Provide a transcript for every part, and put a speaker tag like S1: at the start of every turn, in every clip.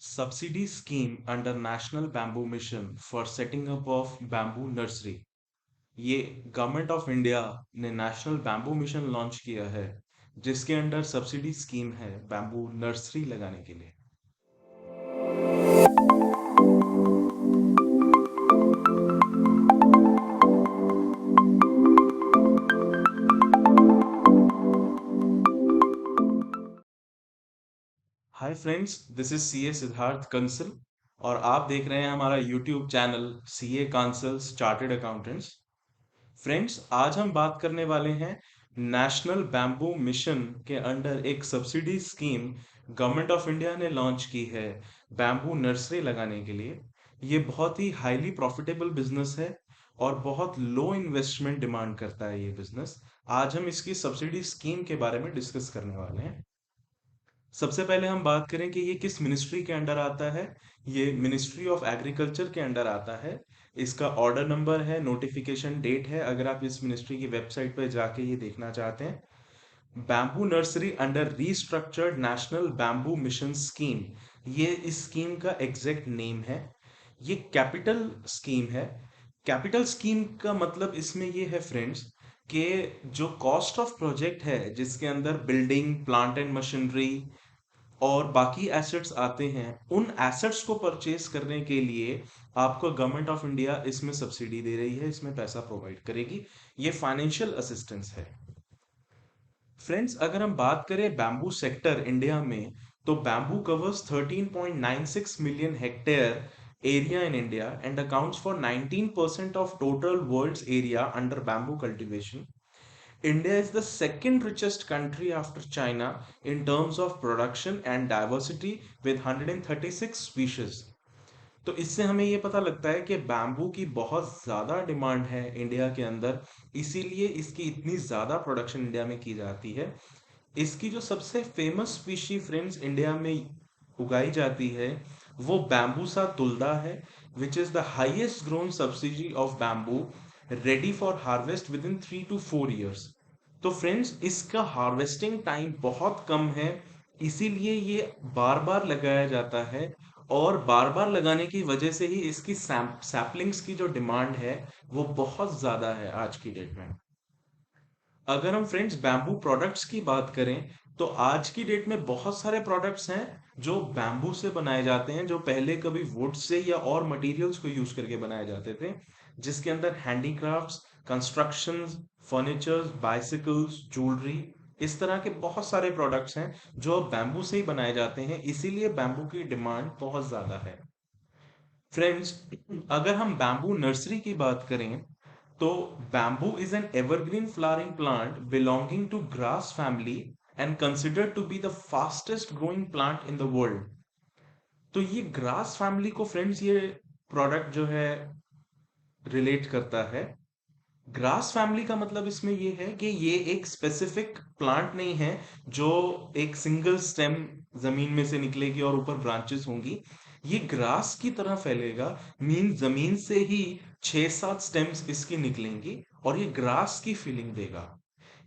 S1: subsidy scheme under National Bamboo Mission for setting up of bamboo nursery। ये government of India ने national bamboo mission launch किया है, जिसके under subsidy scheme है bamboo nursery लगाने के लिए। Hi friends, this is CA Siddharth Kansal और आप देख रहे हैं हमारा YouTube channel CA Kansals chartered accountants. Friends, आज हम बात करने वाले हैं नेशनल बैम्बू मिशन के अंडर एक subsidy scheme government of India ने लॉन्च की है बैम्बू नर्सरी लगाने के लिए। ये बहुत ही हाईली प्रॉफिटेबल बिजनेस है और बहुत लो इन्वेस्टमेंट डिमांड करता है ये बिजनेस। आज हम इसकी सब्सिडी स्कीम के बारे में डिस्कस करने वाले हैं। सबसे पहले हम बात करें कि ये किस मिनिस्ट्री के अंडर आता है। ये मिनिस्ट्री ऑफ एग्रीकल्चर के अंडर आता है। इसका ऑर्डर नंबर है, नोटिफिकेशन डेट है, अगर आप इस मिनिस्ट्री की वेबसाइट पर जाके ये देखना चाहते हैं। Bamboo nursery under restructured national bamboo mission scheme, ये इस स्कीम का एग्जैक्ट नेम है। ये कैपिटल स्कीम है। कैपिटल स्कीम का मतलब इसमें ये है फ्रेंड्स कि जो कॉस्ट ऑफ प्रोजेक्ट है जिसके अंदर बिल्डिंग, प्लांट एंड मशीनरी और बाकी एसेट्स आते हैं, उन एसेट्स को परचेज करने के लिए आपको गवर्नमेंट ऑफ इंडिया इसमें सब्सिडी दे रही है, इसमें पैसा प्रोवाइड करेगी। ये फाइनेंशियल असिस्टेंस है। फ्रेंड्स, अगर हम बात करें बैम्बू सेक्टर इंडिया में, तो bamboo covers 13.96 million hectare area in India and accounts for 19% of total world's area under bamboo cultivation. India is the second richest country after China in terms of production and diversity with 136 species। तो इससे हमें ये पता लगता है कि bamboo की बहुत ज़्यादा डिमांड है इंडिया के अंदर, इसीलिए इसकी इतनी ज़्यादा प्रोडक्शन इंडिया में की जाती है। इसकी जो सबसे फेमस स्पीशी फ्रेंड्स इंडिया में उगाई जाती है वो बैम्बूसा तुलदा है, which is the highest grown subsidy of bamboo ready for harvest with in 3 to 4 years। तो फ्रेंड्स, इसका हार्वेस्टिंग टाइम बहुत कम है, इसीलिए ये बार बार लगाया जाता है और बार बार लगाने की वजह से ही इसकी सैपलिंग्स की जो डिमांड है वो बहुत ज़्यादा है आज की डेट में। अगर हम फ्रेंड्स बैम्बू प्रोडक्ट्स की बात करें, तो आज की डेट में बहुत सारे प्रोडक्ट्स हैं जो बैम्बू से बनाए जाते हैं, जो पहले कभी वुड से या और मटेरियल्स को यूज करके बनाए जाते थे, जिसके अंदर handicrafts, constructions, furnitures, bicycles, jewellery, इस तरह के बहुत सारे प्रोडक्ट्स हैं जो अब बैम्बू से ही बनाए जाते हैं, इसीलिए बैम्बू की डिमांड बहुत ज्यादा है। फ्रेंड्स, अगर हम बैम्बू नर्सरी की बात करें, तो bamboo is an evergreen flowering plant belonging to grass family and considered to be the fastest growing plant in the world. तो ये ग्रास फैमिली को फ्रेंड्स ये प्रोडक्ट जो है रिलेट करता है। ग्रास फैमिली का मतलब इसमें ये है कि ये एक स्पेसिफिक प्लांट नहीं है जो एक सिंगल स्टेम जमीन में से निकलेगी और ऊपर ब्रांचेस होंगी। ये ग्रास की तरह फैलेगा, मीन जमीन से ही 6-7 स्टेम्स इसकी निकलेंगी और ये ग्रास की फीलिंग देगा।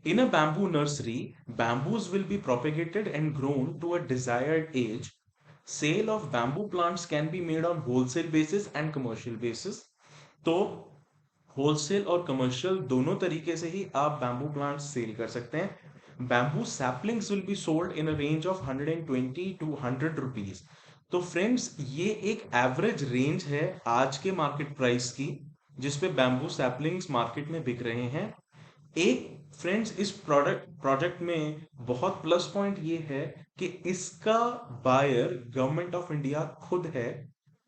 S1: In a bamboo nursery, bamboos will be propagated and grown to a desired age. Sale of bamboo plants can be made on wholesale basis and commercial basis। तो wholesale और commercial दोनों तरीके से ही आप bamboo plant cell कर सकते हैं। Bamboo saplings will be sold in a range of 120 to 100 rupees. तो फ्रेंड्स, ये एक एवरेज रेंज है आज के मार्केट प्राइस की जिसपे बैम्बू सैपलिंग्स मार्केट में बिक रहे हैं। एक फ्रेंड्स, इस प्रोजेक्ट में बहुत प्लस पॉइंट ये है कि इसका बायर गवर्नमेंट ऑफ इंडिया खुद है,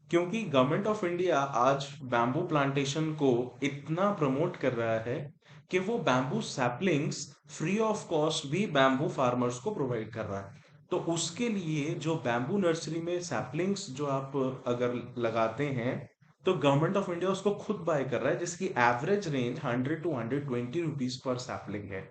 S1: क्योंकि गवर्नमेंट ऑफ इंडिया आज बैम्बू प्लांटेशन को इतना प्रमोट कर रहा है कि वो bamboo saplings free of cost भी बैम्बू फार्मर्स को प्रोवाइड कर रहा है। तो उसके लिए जो बैम्बू नर्सरी में सैपलिंग्स जो आप अगर लगाते हैं, तो गवर्नमेंट ऑफ इंडिया उसको खुद बाय कर रहा है, जिसकी average range 100 to 120 rupees per sapling है।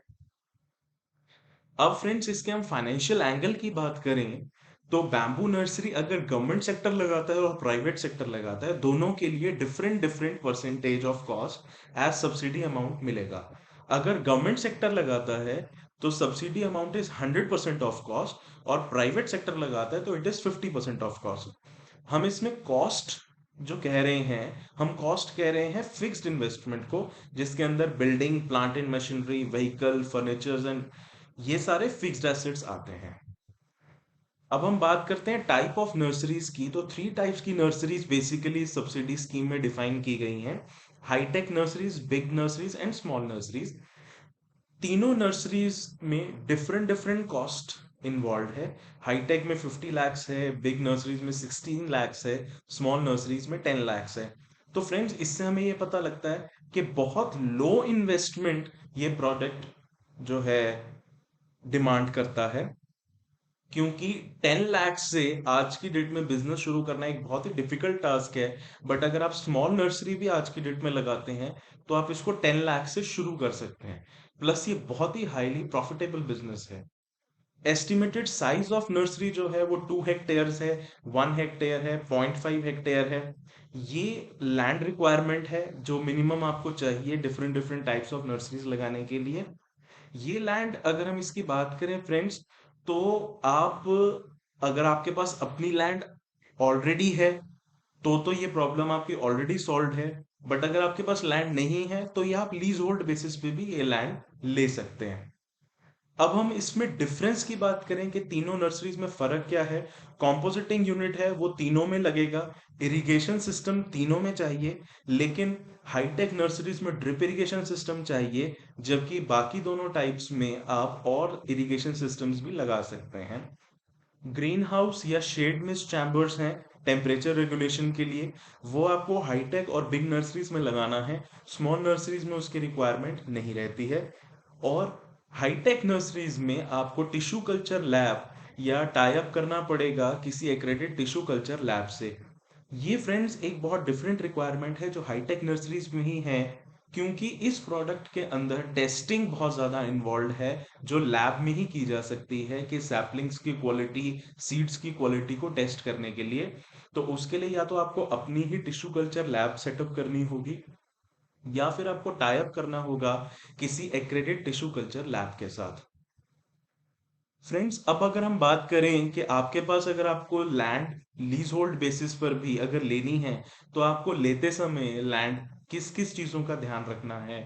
S1: अब फ्रेंड्स, इसके हम फाइनेंशियल एंगल की बात करें, तो बैम्बू नर्सरी अगर गवर्नमेंट सेक्टर लगाता है और प्राइवेट सेक्टर लगाता है, दोनों के लिए different different percentage of cost as subsidy amount मिलेगा। अगर गवर्नमेंट सेक्टर लगाता है तो subsidy amount is 100% of cost, और प्राइवेट सेक्टर लगाता है तो इट इज 50% ऑफ कॉस्ट। हम इसमें कॉस्ट जो कह रहे हैं, हम कॉस्ट कह रहे हैं फिक्स्ड इन्वेस्टमेंट को, जिसके अंदर building, plant and machinery, vehicle, furnitures and ये सारे फिक्स्ड एसेट्स आते हैं। अब हम बात करते हैं टाइप ऑफ नर्सरीज की। तो 3 टाइप्स की नर्सरीज बेसिकली सब्सिडी स्कीम में डिफाइन की गई हैं: hitech nurseries, big nurseries and small nurseries. तीनों नर्सरीज में डिफरेंट डिफरेंट कॉस्ट इन्वॉल्व है। हाईटेक में 50 lakhs है, बिग नर्सरीज में 16 lakhs है, स्मॉल नर्सरीज में 10 lakhs है। तो फ्रेंड्स, इससे हमें ये पता लगता है कि बहुत लो इन्वेस्टमेंट ये प्रोडक्ट जो है डिमांड करता है, क्योंकि 10 लाख से आज की डेट में बिजनेस शुरू करना एक बहुत ही डिफिकल्ट टास्क है। बट अगर आप स्मॉल नर्सरी भी आज की डेट में लगाते हैं तो आप इसको 10 लाख से शुरू कर सकते हैं। प्लस ये बहुत ही हाईली प्रॉफिटेबल बिजनेस है। एस्टिमेटेड साइज ऑफ नर्सरी जो है वो 2 हेक्टेयर्स है, 1 हेक्टेयर है, 0.5 हेक्टेयर है। ये लैंड रिक्वायरमेंट है जो मिनिमम आपको चाहिए different different types of nurseries लगाने के लिए। ये लैंड अगर हम इसकी बात करें फ्रेंड्स, तो आप, अगर आपके पास अपनी लैंड ऑलरेडी है तो ये प्रॉब्लम आपकी ऑलरेडी सॉल्व है। बट अगर आपके पास लैंड नहीं है तो ये आप लीज होल्ड बेसिस पे भी ये लैंड ले सकते हैं। अब हम इसमें डिफरेंस की बात करें कि तीनों नर्सरीज में फर्क क्या है। कॉम्पोजिटिंग यूनिट है वो तीनों में लगेगा, इरिगेशन सिस्टम तीनों में चाहिए, लेकिन हाईटेक नर्सरीज में ड्रिप इरिगेशन सिस्टम चाहिए, जबकि बाकी दोनों टाइप्स में आप और इरिगेशन सिस्टम्स भी लगा सकते हैं। ग्रीन हाउस या शेड मिस्ट चैम्बर्स हैं टेम्परेचर रेगुलेशन के लिए, वो आपको हाईटेक और बिग नर्सरीज में लगाना है। स्मॉल नर्सरीज में उसकी रिक्वायरमेंट नहीं रहती है। और हाईटेक नर्सरीज में आपको टिश्यू कल्चर लैब या टाई अप करना पड़ेगा किसी एक्रेडिट टिश्यू कल्चर लैब से। ये फ्रेंड्स एक बहुत डिफरेंट रिक्वायरमेंट है जो हाईटेक नर्सरीज में ही है, क्योंकि इस प्रोडक्ट के अंदर टेस्टिंग बहुत ज़्यादा इन्वॉल्व है जो लैब में ही की जा सकती है कि सैपलिंग्स की क्वालिटी, सीड्स की क्वालिटी को टेस्ट करने के लिए। तो उसके लिए या तो आपको अपनी ही टिश्यू कल्चर लैब सेटअप करनी होगी, या फिर आपको टाई अप करना होगा किसी एक्रेडिट टिश्यू कल्चर लैब के साथ। फ्रेंड्स, अब अगर हम बात करें कि आपके पास अगर आपको लैंड लीज होल्ड बेसिस पर भी अगर लेनी है, तो आपको लेते समय लैंड किस किस चीजों का ध्यान रखना है।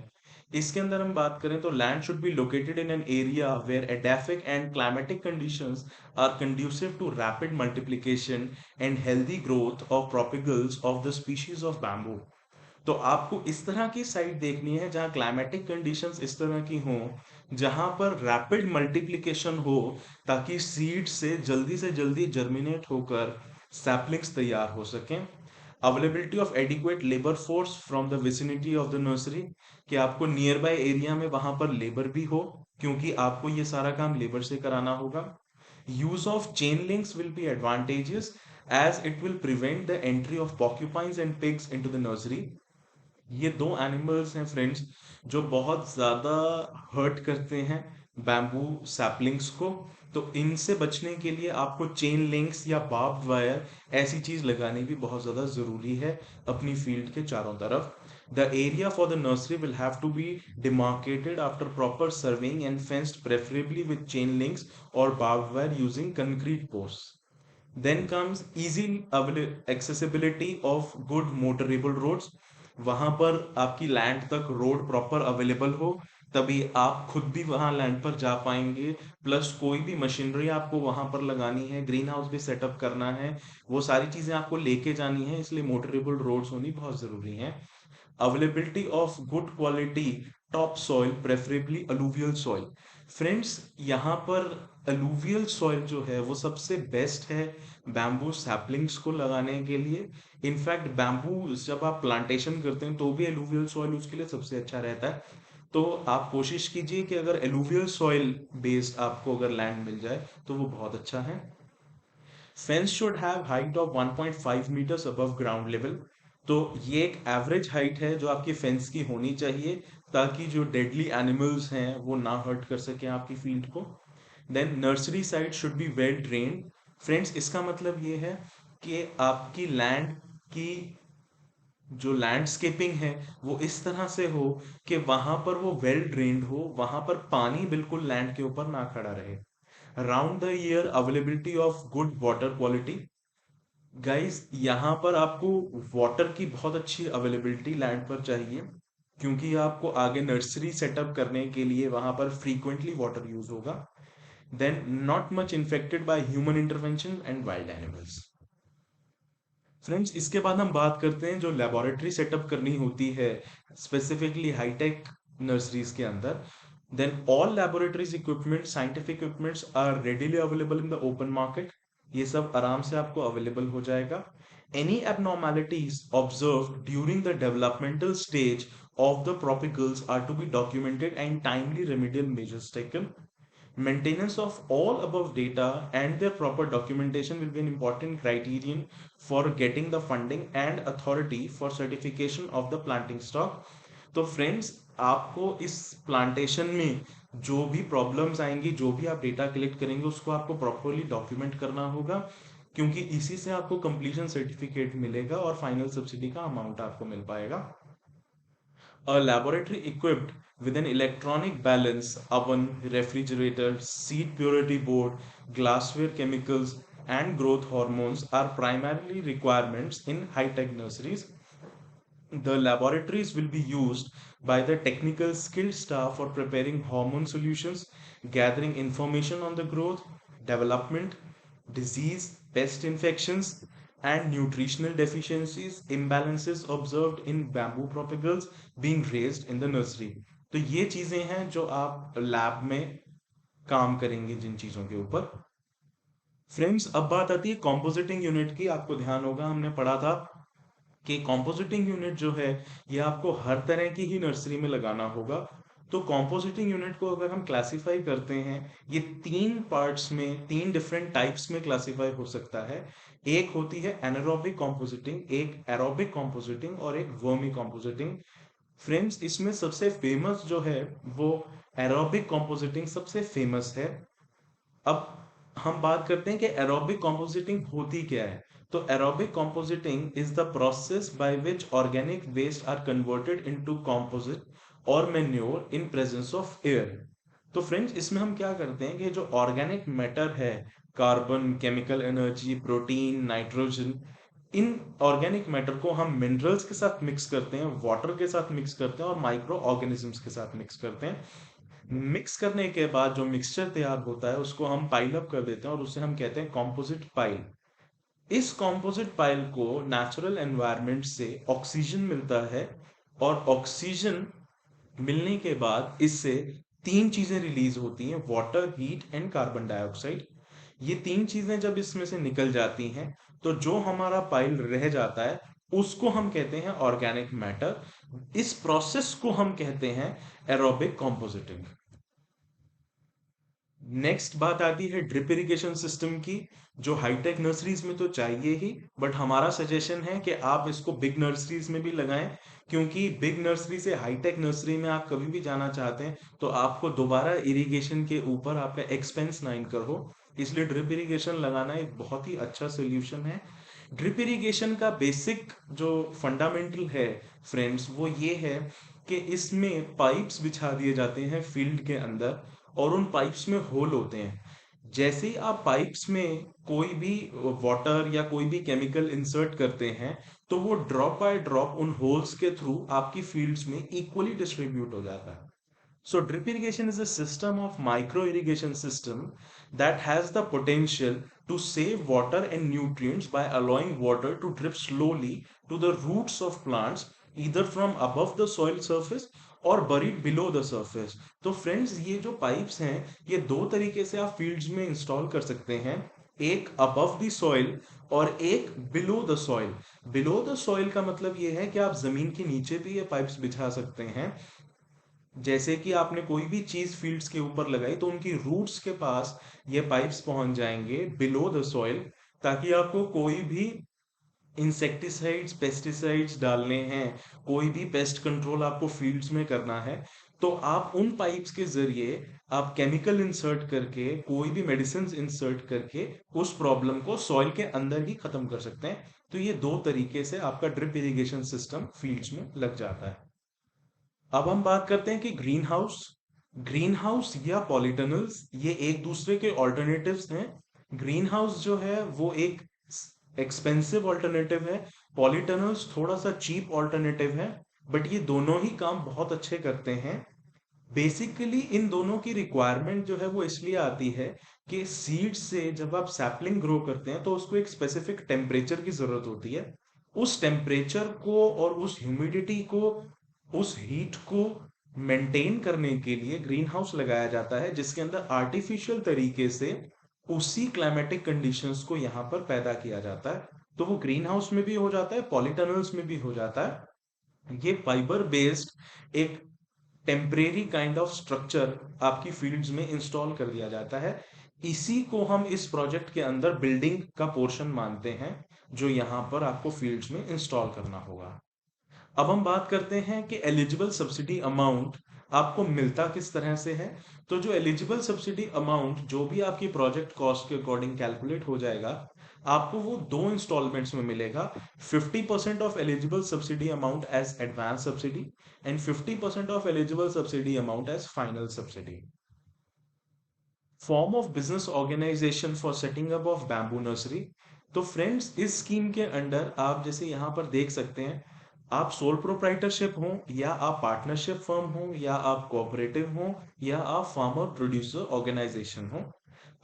S1: इसके अंदर हम बात करें तो land should be located in an area where edaphic and climatic conditions are conducive to rapid multiplication and healthy growth of propagules of the species of bamboo. तो आपको इस तरह की साइट देखनी है जहां क्लाइमेटिक कंडीशंस इस तरह की हों, जहां पर रैपिड मल्टीप्लिकेशन हो, ताकि सीड से जल्दी जर्मिनेट होकर सैपलिंग्स तैयार हो सकें। Availability of adequate labour force from the vicinity of the nursery, कि आपको नियर बाय एरिया में वहां पर लेबर भी हो, क्योंकि आपको ये सारा काम लेबर से कराना होगा। Use of chain links will be advantages as it will prevent the entry of porcupines and pigs into the nursery। ये दो एनिमल्स हैं फ्रेंड्स जो बहुत ज्यादा हर्ट करते हैं बैम्बू सैपलिंग्स को। तो इनसे बचने के लिए आपको चेन लिंक्स या बार्ब्ड वायर ऐसी चीज लगानी भी बहुत ज्यादा जरूरी है अपनी फील्ड के चारों तरफ। The area for the nursery will have to be demarcated after proper serving and fenced, preferably with chain links और barbed wire using concrete post. Then comes easy accessibility of good motorable roads. वहां पर आपकी land तक road proper available हो, तभी आप खुद भी वहां लैंड पर जा पाएंगे। प्लस कोई भी मशीनरी आपको वहां पर लगानी है, ग्रीन हाउस भी सेटअप करना है, वो सारी चीजें आपको लेके जानी है, इसलिए मोटरेबल रोड्स होनी बहुत जरूरी है। Availability of good quality top soil, preferably alluvial soil. Friends, यहाँ पर अलूवियल सॉइल जो है वो सबसे बेस्ट है बैम्बू सैपलिंग्स को लगाने के लिए। इनफैक्ट बैम्बू जब आप प्लांटेशन करते हैं तो भी अलूवियल सॉइल उसके लिए सबसे अच्छा रहता है। तो आप कोशिश कीजिए कि अगर एलुवियल सॉइल बेस्ड आपको अगर लैंड मिल जाए तो वो बहुत अच्छा है। Fence should have height of 1.5 metres above ground level. तो ये एक एवरेज हाइट है जो आपकी फेंस की होनी चाहिए, ताकि जो डेडली एनिमल्स हैं वो ना हर्ट कर सके आपकी फील्ड को। Then nursery site should be well drained. Friends, इसका मतलब ये है कि आपकी लैंड की जो लैंडस्केपिंग है वो इस तरह से हो कि वहां पर वो वेल ड्रेन्ड हो, वहां पर पानी बिल्कुल लैंड के ऊपर ना खड़ा रहे। Round the year availability of good water quality. Guys यहाँ पर आपको वाटर की बहुत अच्छी अवेलेबिलिटी लैंड पर चाहिए, क्योंकि आपको आगे नर्सरी सेटअप करने के लिए वहां पर फ्रीक्वेंटली वाटर यूज होगा। Then not much infected by human intervention and wild animals. Friends, इसके बाद हम बात करते हैं जो लेबोरेटरी सेटअप करनी होती है स्पेसिफिकली हाईटेक नर्सरीज के अंदर। Then all laboratories equipment, scientific equipments are readily available in the open market. ये सब आराम से आपको अवेलेबल हो जाएगा। Any abnormalities observed during the developmental stage of the propagules are to be documented and timely remedial measures taken. Maintenance of all above data and their proper documentation will be an important criterion for getting the funding and authority for certification of the planting stock. तो friends, आपको इस plantation में जो भी problems आएंगी, जो भी आप डेटा कलेक्ट करेंगे, उसको आपको प्रॉपरली डॉक्यूमेंट करना होगा, क्योंकि इसी से आपको कंप्लीशन सर्टिफिकेट मिलेगा और फाइनल सब्सिडी का अमाउंट आपको मिल पाएगा। A laboratory equipped with an electronic balance, oven, refrigerator, seed purity board, glassware chemicals, and growth hormones are primarily requirements in high-tech nurseries. The laboratories will be used by the technical skilled staff for preparing hormone solutions, gathering information on the growth, development, disease, pest infections, and nutritional deficiencies, imbalances observed in bamboo propagals being raised in the nursery. तो ये चीजें हैं जो आप lab में काम करेंगे जिन चीजों के ऊपर। फ्रेंड्स, अब बात आती है कॉम्पोजिटिंग यूनिट की। आपको ध्यान होगा हमने पढ़ा था कि कॉम्पोजिटिंग यूनिट जो है ये आपको हर तरह की ही नर्सरी में लगाना होगा। तो कॉम्पोजिटिंग यूनिट को अगर हम क्लासिफाई करते हैं, ये तीन पार्ट्स में, तीन डिफरेंट टाइप्स में क्लासिफाई हो सकता है। एक होती है एनारोबिक कॉम्पोजिटिंग, एक एरोबिक कॉम्पोजिटिंग और एक वर्मी कॉम्पोजिटिंग। फ्रेंड्स, इसमें सबसे फेमस जो है वो एरोबिक कॉम्पोजिटिंग सबसे फेमस है। अब हम बात करते हैं कि एरोबिक कॉम्पोजिटिंग होती क्या है। तो aerobic composting is the process by which organic waste are converted into compost और manure in presence of air. तो फ्रेंड्स, इसमें हम क्या करते हैं कि जो ऑर्गेनिक मैटर है, carbon, chemical energy, protein, nitrogen, इन ऑर्गेनिक मैटर को हम मिनरल्स के साथ मिक्स करते हैं, वाटर के साथ मिक्स करते हैं और माइक्रो ऑर्गेनिजम्स के साथ मिक्स करते हैं। मिक्स करने के बाद जो मिक्सचर तैयार होता है उसको हम पाइल अप कर देते हैं और उसे हम कहते हैं कॉम्पोजिट पाइल। इस कॉम्पोजिट पाइल को नेचुरल एनवायरनमेंट से ऑक्सीजन मिलता है, और ऑक्सीजन मिलने के बाद इससे तीन चीजें रिलीज होती हैं, water, heat and carbon dioxide. ये तीन चीजें जब इसमें से निकल जाती हैं तो जो हमारा पाइल रह जाता है उसको हम कहते हैं ऑर्गेनिक मैटर। इस प्रोसेस को हम कहते हैं एरोबिक कॉम्पोजिटिंग। नेक्स्ट बात आती है ड्रिप इरिगेशन सिस्टम की, जो हाईटेक नर्सरीज में तो चाहिए ही, बट हमारा सजेशन है कि आप इसको बिग नर्सरीज में भी लगाएं, क्योंकि बिग नर्सरी से हाईटेक नर्सरी में आप कभी भी जाना चाहते हैं तो आपको दोबारा इरिगेशन के ऊपर आपका एक्सपेंस ना इनकर हो, इसलिए ड्रिप इरिगेशन लगाना एक बहुत ही अच्छा सोल्यूशन है। ड्रिप इरिगेशन का बेसिक जो फंडामेंटल है फ्रेंड्स, वो ये है कि इसमें पाइप्स बिछा दिए जाते हैं फील्ड के अंदर, और उन पाइप्स में होल होते हैं। जैसे ही आप पाइप्स में कोई भी वाटर या कोई भी केमिकल इंसर्ट करते हैं तो वो ड्रॉप बाय ड्रॉप उन होल्स के थ्रू आपकी फील्ड्स में इक्वली डिस्ट्रीब्यूट हो जाता है। So drip irrigation is a system of micro irrigation system that has the potential to save water and nutrients by allowing water to drip slowly to the roots of plants, either from above the soil surface और buried below the surface। तो friends, ये जो pipes हैं ये दो तरीके से आप फील्ड्स में इंस्टॉल कर सकते हैं, एक अबव द सॉइल और एक below the soil. Below the soil का मतलब ये है कि आप जमीन के नीचे भी ये पाइप्स बिछा सकते हैं। जैसे कि आपने कोई भी चीज फील्ड्स के ऊपर लगाई तो उनकी रूट्स के पास ये पाइप्स पहुंच जाएंगे बिलो द सॉइल, ताकि आपको कोई भी इंसेक्टिसाइड्स, पेस्टिसाइड्स डालने हैं, कोई भी पेस्ट कंट्रोल आपको फील्ड्स में करना है, तो आप उन पाइप्स के जरिए आप केमिकल इंसर्ट करके, कोई भी मेडिसिन इंसर्ट करके उस प्रॉब्लम को सॉइल के अंदर ही खत्म कर सकते हैं। तो ये दो तरीके से आपका ड्रिप इरिगेशन सिस्टम फील्ड्स में लग जाता है। अब हम बात करते हैं कि ग्रीन हाउस या पॉलीटनल्स, ये एक दूसरे के ऑल्टरनेटिव्स हैं। ग्रीन हाउस जो है वो एक एक्सपेंसिव ऑल्टरनेटिव है, पॉलीटनल्स थोड़ा सा चीप ऑल्टरनेटिव है, बट ये दोनों ही काम बहुत अच्छे करते हैं। बेसिकली इन दोनों की रिक्वायरमेंट जो है वो इसलिए आती है कि सीड से जब आप सैपलिंग ग्रो करते हैं तो उसको एक स्पेसिफिक टेम्परेचर की जरूरत होती है। उस टेम्परेचर को और उस ह्यूमिडिटी को, उस हीट को मेंटेन करने के लिए ग्रीन हाउस लगाया जाता है, जिसके अंदर आर्टिफिशियल तरीके से उसी क्लाइमेटिक कंडीशंस को यहाँ पर पैदा किया जाता है। तो वो ग्रीन हाउस में भी हो जाता है, पॉलीटनल्स में भी हो जाता है। ये फाइबर बेस्ड एक टेम्परेरी काइंड ऑफ स्ट्रक्चर आपकी फील्ड्स में इंस्टॉल कर दिया जाता है। इसी को हम इस प्रोजेक्ट के अंदर बिल्डिंग का पोर्शन मानते हैं, जो यहाँ पर आपको फील्ड्स में इंस्टॉल करना होगा। अब हम बात करते हैं कि एलिजिबल सब्सिडी अमाउंट आपको मिलता किस तरह से है। तो जो एलिजिबल सब्सिडी अमाउंट जो भी आपकी प्रोजेक्ट कॉस्ट के अकॉर्डिंग कैलकुलेट हो जाएगा, आपको वो दो इंस्टॉलमेंट्स में मिलेगा। 50% of eligible subsidy amount as advance subsidy and 50% of eligible subsidy amount as final subsidy. Form of business organisation for setting up of bamboo nursery. तो फ्रेंड्स, इस स्कीम के अंडर आप जैसे यहाँ पर देख सकते हैं, आप सोल प्रोप्राइटरशिप हो या आप पार्टनरशिप फर्म हो या आप कोऑपरेटिव हो या आप फार्मर प्रोड्यूसर ऑर्गेनाइजेशन हो,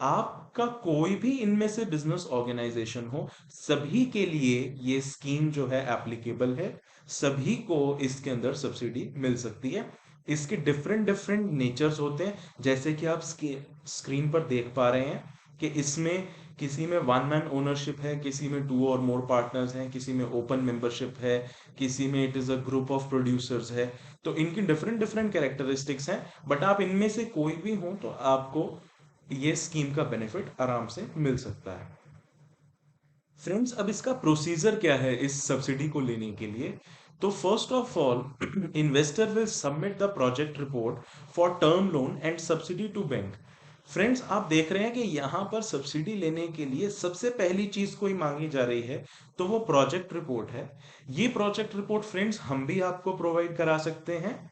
S1: आपका कोई भी इनमें से बिजनेस ऑर्गेनाइजेशन हो, सभी के लिए ये स्कीम जो है एप्लीकेबल है। सभी को इसके अंदर सब्सिडी मिल सकती है। इसके डिफरेंट डिफरेंट नेचर्स होते हैं, जैसे कि आप स्क्रीन पर देख पा रहे हैं कि इसमें किसी में वन मैन ओनरशिप है, किसी में टू और मोर पार्टनर्स हैं, किसी में ओपन मेंबरशिप है, किसी में it is a group of producers है। तो इनकी डिफरेंट डिफरेंट कैरेक्टरिस्टिक्स हैं, बट आप इनमें से कोई भी हो तो आपको ये स्कीम का बेनिफिट आराम से मिल सकता है। फ्रेंड्स, अब इसका प्रोसीजर क्या है इस सब्सिडी को लेने के लिए। तो first of all investor will submit the project report for term loan and subsidy to bank. Friends, आप देख रहे हैं कि यहाँ पर सब्सिडी लेने के लिए सबसे पहली चीज कोई मांगी जा रही है, तो वो प्रोजेक्ट रिपोर्ट है। ये प्रोजेक्ट रिपोर्ट फ्रेंड्स हम भी आपको प्रोवाइड करा सकते हैं।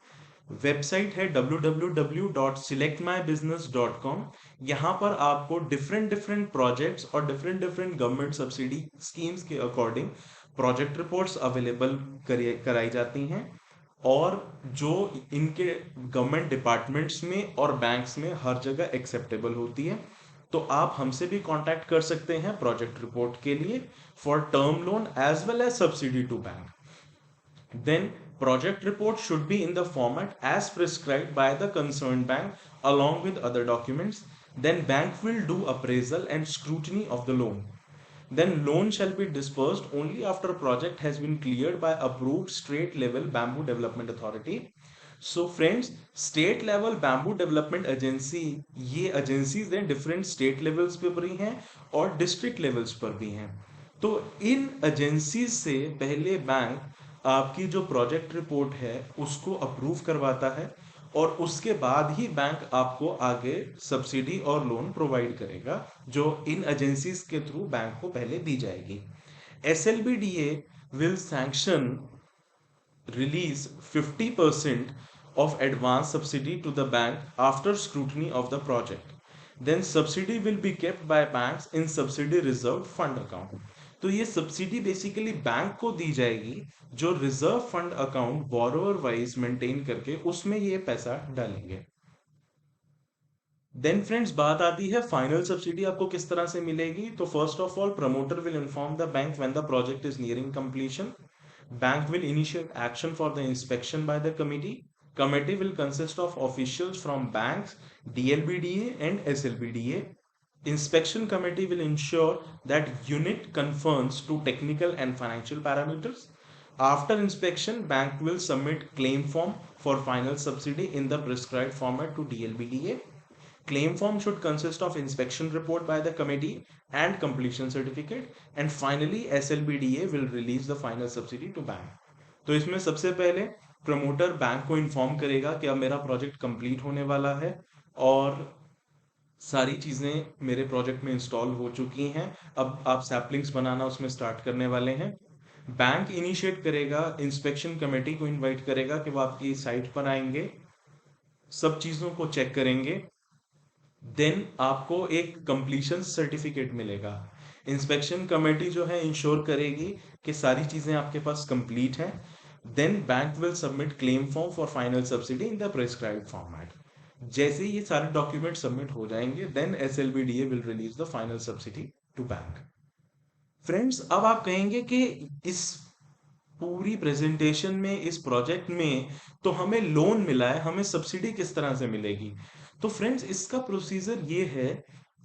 S1: वेबसाइट है www.selectmybusiness.com। यहाँ पर आपको डिफरेंट डिफरेंट प्रोजेक्ट्स और different different government subsidy schemes के अकॉर्डिंग प्रोजेक्ट रिपोर्ट्स अवेलेबल कराई जाती हैं, और जो इनके गवर्नमेंट डिपार्टमेंट्स में और बैंक्स में हर जगह एक्सेप्टेबल होती है। तो आप हमसे भी कांटेक्ट कर सकते हैं प्रोजेक्ट रिपोर्ट के लिए for term loan as well as subsidy to bank. Then project report should be in the format as prescribed by the concerned bank along with other documents. Then bank will do appraisal and scrutiny of the loan. Then loan shall be disbursed only after project has been cleared by approved state level bamboo development authority. So friends, state level bamboo development agency, ये agencies हैं different state levels पे भी हैं और district levels पर भी हैं। तो इन एजेंसीज से पहले बैंक आपकी जो प्रोजेक्ट रिपोर्ट है उसको अप्रूव करवाता है, और उसके बाद ही बैंक आपको आगे सब्सिडी और लोन प्रोवाइड करेगा, जो इन एजेंसीज के थ्रू बैंक को पहले दी जाएगी। SLBDA will sanction release 50% of advance subsidy to the bank after scrutiny of the project. Then subsidy will be kept by banks in subsidy reserved fund account. तो ये subsidy basically bank को दी जाएगी, जो reserve fund account borrower wise maintain करके उसमें ये पैसा डालेंगे। देन फ्रेंड्स, बात आती है फाइनल सब्सिडी आपको किस तरह से मिलेगी। तो first of all, promoter will inform the bank when the project is nearing completion. Bank will initiate action for the inspection by the committee. Committee will consist of officials from banks, DLBDA and SLBDA. Inspection committee will ensure that unit conforms to technical and financial parameters. After inspection, bank will submit claim form for final subsidy in the prescribed format to DLBDA. Claim form should consist of inspection report by the committee and completion certificate, and finally SLBDA will release the final subsidy to bank. तो इसमें सबसे पहले promoter bank को inform करेगा कि अब मेरा project complete होने वाला है और सारी चीजें मेरे प्रोजेक्ट में इंस्टॉल हो चुकी हैं, अब आप सैपलिंग्स बनाना उसमें स्टार्ट करने वाले हैं। बैंक इनिशिएट करेगा, इंस्पेक्शन कमेटी को इनवाइट करेगा कि वो आपकी साइट पर आएंगे, सब चीजों को चेक करेंगे। देन आपको एक कंप्लीशन सर्टिफिकेट मिलेगा। इंस्पेक्शन कमेटी जो है इंश्योर करेगी कि सारी चीजें आपके पास कंप्लीट हैं। Then bank will submit claim form for final subsidy in the prescribed format. जैसे ही ये सारे डॉक्यूमेंट सबमिट हो जाएंगे, then SLBDA will release the final subsidy to bank. Friends, अब आप कहेंगे कि इस पूरी प्रेजेंटेशन में, इस प्रोजेक्ट में तो हमें लोन मिला है, हमें सब्सिडी किस तरह से मिलेगी? तो फ्रेंड्स, इसका प्रोसीजर ये है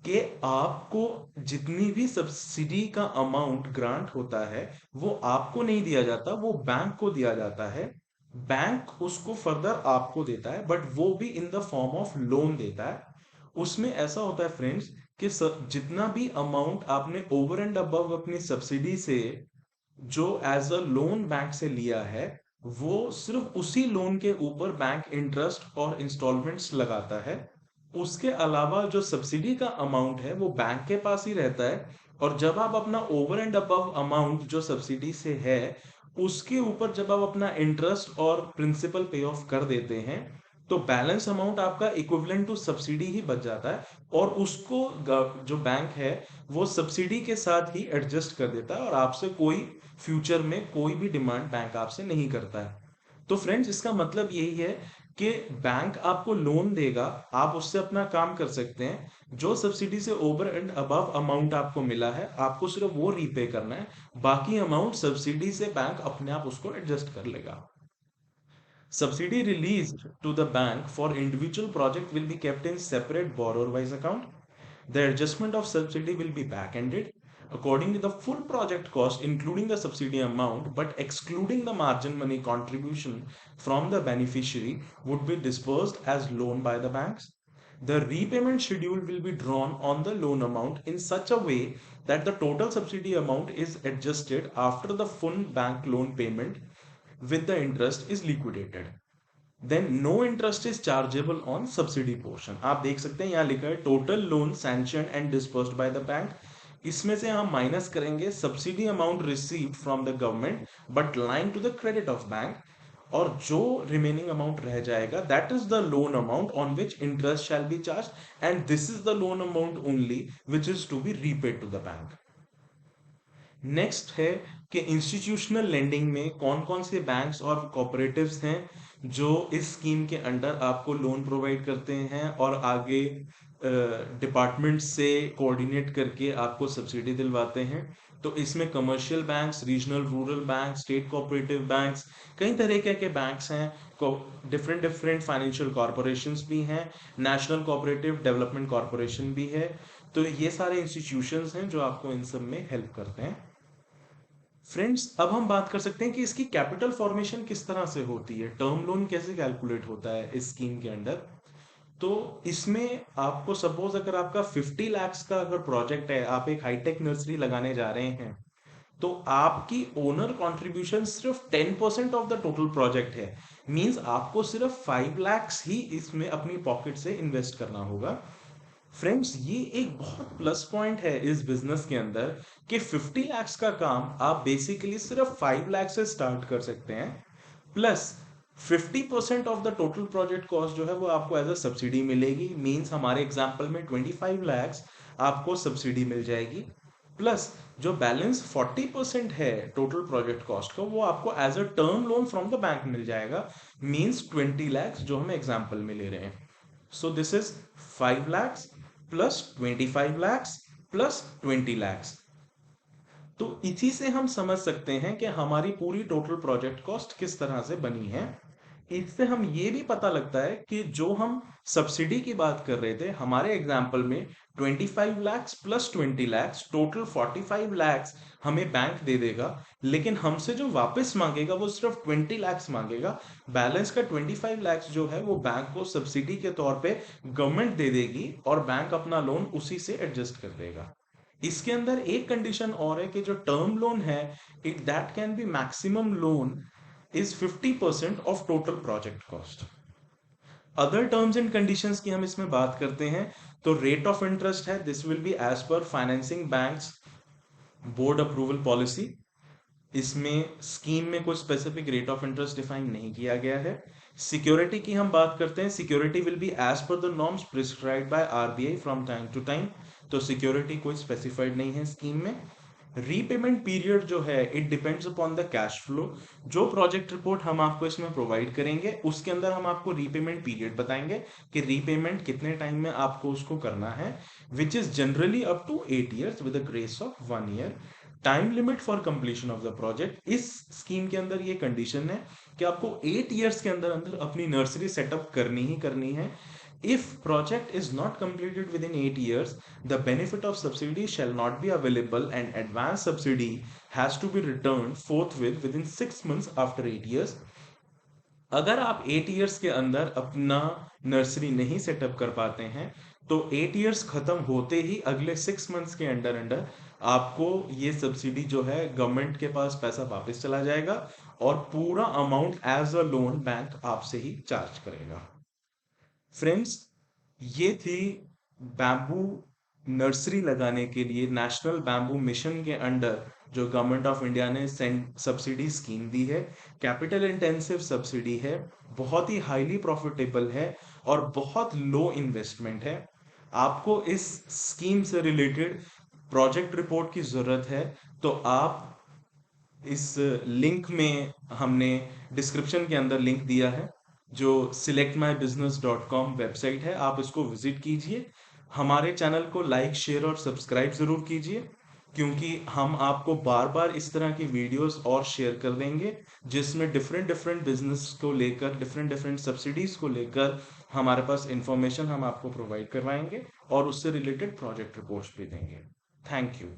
S1: कि आपको जितनी भी सब्सिडी का अमाउंट ग्रांट होता है वो आपको नहीं दिया जाता, वो बैंक को दिया जाता है। बैंक उसको फर्दर आपको देता है, बट वो भी in the form of loan देता है। उसमें ऐसा होता है फ्रेंड्स कि जितना भी अमाउंट आपने ओवर एंड अबव अपनी सब्सिडी से जो एज अ लोन बैंक से लिया है, वो सिर्फ उसी लोन के ऊपर बैंक इंटरेस्ट और इंस्टॉलमेंट्स लगाता है। उसके अलावा जो सब्सिडी का अमाउंट है वो बैंक के पास ही रहता है। और जब आप अपना ओवर एंड अबव अमाउंट जो सब्सिडी से है उसके ऊपर जब आप अपना इंटरेस्ट और प्रिंसिपल पे ऑफ कर देते हैं, तो बैलेंस अमाउंट आपका इक्विवेलेंट टू सब्सिडी ही बच जाता है। और उसको जो बैंक है वो सब्सिडी के साथ ही एडजस्ट कर देता है और आपसे कोई फ्यूचर में कोई भी डिमांड बैंक आपसे नहीं करता है। तो फ्रेंड्स, इसका मतलब यही है कि बैंक आपको लोन देगा, आप उससे अपना काम कर सकते हैं। जो सब्सिडी से ओवर एंड अबव अमाउंट आपको मिला है, आपको सिर्फ वो रीपे करना है, बाकी अमाउंट सब्सिडी से बैंक अपने आप उसको एडजस्ट कर लेगा। Subsidy released to the bank for individual project will be kept in separate borrower-wise account. The adjustment of subsidy will be back-ended according to the full project cost, including the subsidy amount, but excluding the margin money contribution from the beneficiary, would be disbursed as loan by the banks. The repayment schedule will be drawn on the loan amount in such a way that the total subsidy amount is adjusted after the full bank loan payment with the interest is liquidated. Then no interest is chargeable on subsidy portion. आप देख सकते हैं यहाँ लिखा है total loan sanctioned and disbursed by the bank. इसमें से हम माइनस करेंगे subsidy amount received from the government but line to the credit of bank, और जो रिमेनिंग अमाउंट रह जाएगा that is the loan amount on which interest shall be charge, and this is the loan amount only which is to be repaid to the bank. Next है कि institutional lending में कौन कौन से banks और cooperatives हैं जो इस स्कीम के अंडर आपको लोन प्रोवाइड करते हैं और आगे डिपार्टमेंट से कोऑर्डिनेट करके आपको सब्सिडी दिलवाते हैं। तो इसमें commercial banks, regional rural bank, state cooperative banks, कई तरीके के बैंक्स हैं, डिफरेंट डिफरेंट फाइनेंशियल कॉरपोरेशंस भी हैं, नेशनल कोऑपरेटिव डेवलपमेंट कॉरपोरेशन भी है। तो ये सारे इंस्टीट्यूशंस हैं जो आपको इन सब में हेल्प करते हैं। फ्रेंड्स, अब हम बात कर सकते हैं कि इसकी कैपिटल फॉर्मेशन किस तरह से होती है, टर्म लोन कैसे कैलकुलेट होता है इस स्कीम के अंडर। तो इसमें आपको सपोज अगर आपका 50 लाख का अगर प्रोजेक्ट है, आप एक हाईटेक नर्सरी लगाने जा रहे हैं, तो आपकी ओनर कंट्रीब्यूशन सिर्फ 10% ऑफ द टोटल प्रोजेक्ट है। मींस आपको सिर्फ 5 लाख ही इसमें अपनी पॉकेट से इन्वेस्ट करना होगा। फ्रेंड्स, ये एक बहुत प्लस पॉइंट है इस बिजनेस के अंदर कि 50 लाख का काम आप बेसिकली सिर्फ 5 लाख से स्टार्ट कर सकते हैं, plus 50% of the total project cost जो है वो आपको एज अ सब्सिडी मिलेगी। मींस हमारे एग्जांपल में 25 लाख आपको सब्सिडी मिल जाएगी, प्लस जो बैलेंस 40% है टोटल प्रोजेक्ट कॉस्ट का वो आपको as a term loan from the bank मिल जाएगा। मींस 20 लाख जो हम एग्जांपल में ले रहे हैं। So this is 5 lakhs plus 25 lakhs plus 20 lakhs। तो इसी से हम समझ सकते हैं कि हमारी पूरी टोटल प्रोजेक्ट कॉस्ट किस तरह से बनी है। इससे हम ये भी पता लगता है कि जो हम सब्सिडी की बात कर रहे थे हमारे एग्जाम्पल में 25 lakhs plus 20 lakhs total 45 lakhs हमें बैंक दे देगा, लेकिन हमसे जो वापस मांगेगा वो सिर्फ 20 lakhs मांगेगा। बैलेंस का 25 lakhs जो है वो बैंक को सब्सिडी के तौर पे गवर्नमेंट दे देगी और बैंक अपना लोन उसी से एडजस्ट कर देगा। इसके अंदर एक कंडीशन और है कि जो टर्म लोन है, it that can be maximum loan is 50% of total project cost. Other terms and conditions की हम इसमें बात करते हैं तो रेट ऑफ इंटरेस्ट है, this will be as per financing banks board approval policy. इसमें स्कीम में कोई specific rate of interest define नहीं किया गया है। सिक्योरिटी की हम बात करते हैं, security will be as per the norms prescribed by RBI from time to time, तो सिक्योरिटी कोई स्पेसिफाइड नहीं है स्कीम में। रीपेमेंट पीरियड जो है it depends upon the cash flow. जो प्रोजेक्ट रिपोर्ट हम आपको इसमें प्रोवाइड करेंगे उसके अंदर हम आपको रीपेमेंट पीरियड बताएंगे कि रीपेमेंट कितने टाइम में आपको उसको करना है, which is generally up to 8 years with a grace of 1 year। Time limit for completion of the project, इस स्कीम के अंदर ये कंडीशन है कि आपको 8 years के अंदर अंदर अपनी नर्सरी सेटअप करनी ही करनी है। If project is not completed within 8 years, the benefit of subsidy shall not be available and advance subsidy has to be returned forthwith within 6 months after 8 years। अगर आप 8 years के अंदर अपना नर्सरी नहीं setup कर पाते हैं तो 8 years खत्म होते ही अगले 6 months के अंडर अंडर आपको ये सब्सिडी जो है गवर्नमेंट के पास पैसा वापस चला जाएगा और पूरा amount as a loan bank आपसे ही चार्ज करेगा। फ्रेंड्स, ये थी बैम्बू नर्सरी लगाने के लिए नेशनल बैम्बू मिशन के अंडर जो गवर्नमेंट ऑफ इंडिया ने सब्सिडी स्कीम दी है। कैपिटल इंटेंसिव सब्सिडी है, बहुत ही हाईली प्रॉफिटेबल है और बहुत लो इन्वेस्टमेंट है। आपको इस स्कीम से रिलेटेड प्रोजेक्ट रिपोर्ट की जरूरत है तो आप इस लिंक में हमने डिस्क्रिप्शन के अंदर लिंक दिया है जो selectmybusiness.com वेबसाइट है, आप इसको विजिट कीजिए। हमारे चैनल को लाइक शेयर और सब्सक्राइब जरूर कीजिए क्योंकि हम आपको बार बार इस तरह की वीडियोस और शेयर कर देंगे जिसमें डिफरेंट डिफरेंट बिजनेस को लेकर डिफरेंट डिफरेंट सब्सिडीज को लेकर हमारे पास इंफॉर्मेशन हम आपको प्रोवाइड करवाएंगे और उससे रिलेटेड प्रोजेक्ट रिपोर्ट्स भी देंगे। Thank you.